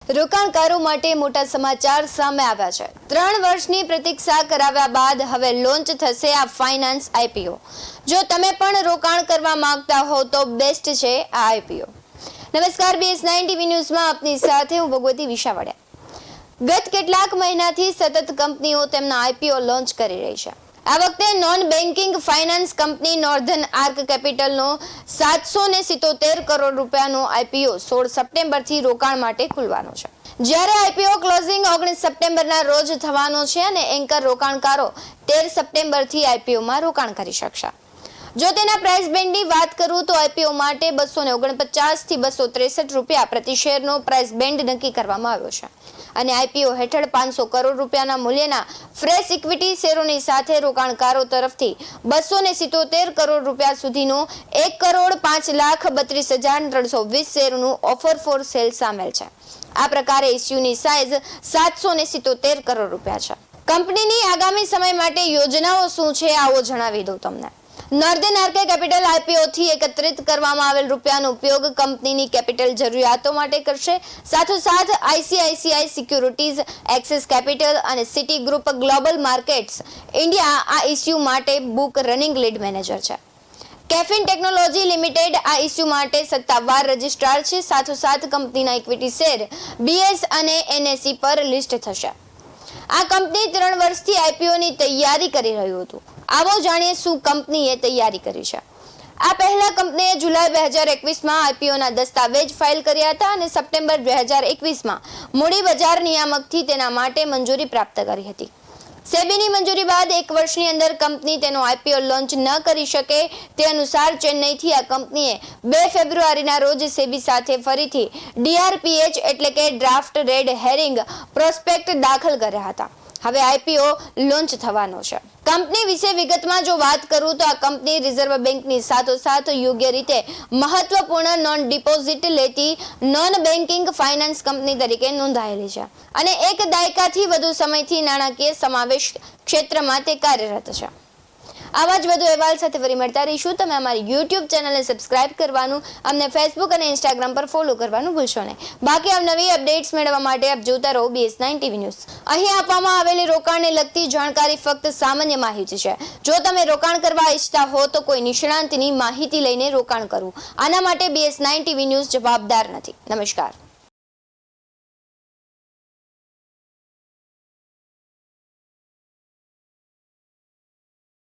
રોકાણકારો માટે મોટા સમાચાર સામે આવ્યા છે। 3 વર્ષની પ્રતીક્ષા કરાવ્યા બાદ હવે લોન્ચ થશે આ ફાઇનાન્સ આઈપીઓ। જો તમે પણ રોકાણ કરવા માંગતા હો તો બેસ્ટ છે આ આઈપીઓ। નમસ્કાર, BS9 ટીવી ન્યૂઝમાં આપની સાથે હું ભગવતી વિશાવાડિયા। ગત કેટલાક મહિનાથી સતત કંપનીઓ તેમના આઈપીઓ લોન્ચ કરી રહી છે। આ વખતે non banking finance company Northern Arc કેપિટલનો 777 કરોડ રૂપિયાનો આઈપીઓ 16 સપ્ટેમ્બરથી રોકાણ માટે ખુલવાનો છે। જ્યારે આઈપીઓ ક્લોઝિંગ 19 સપ્ટેમ્બરના રોજ થવાનો છે અને એન્કર રોકાણકારો 13 સપ્ટેમ્બરથી આઈપીઓમાં રોકાણ કરી શકશે। જો તેના પ્રાઇસ બેન્ડની વાત કરું તો આઈપીઓ માટે 249 થી 263 રૂપિયા પ્રતિ શેરનો પ્રાઇસ બેન્ડ નક્કી કરવામાં આવ્યો છે અને આઈપીઓ હેઠળ 500 કરોડ રૂપિયાના મૂલ્યના ફ્રેશ ઇક્વિટી શેરોની સાથે રોકાણકારો તરફથી 277 કરોડ રૂપિયા સુધીનો 1,05,32,320 શેરોનું ઓફર ફોર સેલ સામેલ છે। આ પ્રકારે ઇસ્યુની સાઇઝ 777 કરોડ રૂપિયા છે। કંપનીની આગામી સમય માટે યોજનાઓ શું છે આવો જણાવી દઉં તમને। નોર્ધન આર્ક કેપિટલ આઈપીઓથી એકત્રિત કરવામાં આવેલ રૂપિયાનો ઉપયોગ કંપનીની કેપિટલ જરૂરિયાતો માટે કરશે। સાથોસાથ આઈસીઆઈસીઆઈ સિક્યુરિટીઝ, એક્સિસ કેપિટલ અને city group global markets India આ ઇસ્યુ માટે બુક રનિંગ લીડ મેનેજર છે। કેફિન ટેકનોલોજી લિમિટેડ આ ઇસ્યુ માટે સત્તાવાર રજિસ્ટ્રાર છે। સાથોસાથ કંપનીના ઇક્વિટી શેર બીએસ અને એનએસઈ પર લિસ્ટ થશે। આ કંપની 3 વર્ષથી આઈપીઓની તૈયારી કરી રહ્યું હતું। આવો જાણીએ શું કંપનીએ તૈયારી કરી છે। આ પહેલા કંપનીએ જુલાઈ 2021માં આઈપીઓના દસ્તાવેજ ફાઇલ કર્યા હતા અને સપ્ટેમ્બર 2021માં મૂડી બજાર નિયામકથી તેના માટે મંજૂરી પ્રાપ્ત કરી હતી। સેબીની મંજૂરી બાદ 1 વર્ષની અંદર કંપની તેનો આઈપીઓ લોન્ચ ન કરી શકે તે અનુસાર ચેન્નઈથી આ કંપનીએ 2 ફેબ્રુઆરીના રોજ સેબી સાથે ફરીથી DRPH એટલે કે ડ્રાફ્ટ રેડ હેરિંગ પ્રોસ્પેક્ટ દાખલ કર્યા હતા। હવે આઈપીઓ લોન્ચ થવાનો છે। કંપની વિશે વિગતમાં જો વાત કરું તો આ કંપની રિઝર્વ બેંકની સાથોસાથ યોગ્ય રીતે મહત્વપૂર્ણ નોન ડિપોઝિટ લેતી નોન બેન્કિંગ ફાઇનાન્સ કંપની તરીકે નોંધાયેલી છે અને 1 દાયકાથી વધુ સમયથી નાણાકીય સમાવેશ ક્ષેત્રમાં તે કાર્યરત છે। આવા જ વધુ અહેવાલ સાથે ફરી મળતા રહીશું। તમે અમારી YouTube ચેનલને સબસ્ક્રાઇબ કરવાનું, અમને Facebook અને Instagram પર ફોલો કરવાનું ભૂલશો નહીં। બાકી નવી અપડેટ્સ મેળવવા માટે આપ જોતા રહો BS9 ટીવી ન્યૂઝ। અહીં આપવામાં આવેલી રોકાણને લગતી જાણકારી ફક્ત સામાન્ય માહિતી છે। જો તમે રોકાણ કરવા ઈચ્છતા હો તો કોઈ નિષ્ણાંતની માહિતી લઈને રોકાણ કરવું, આના માટે BS9 ટીવી ન્યૂઝ જવાબદાર નથી। નમસ્કાર।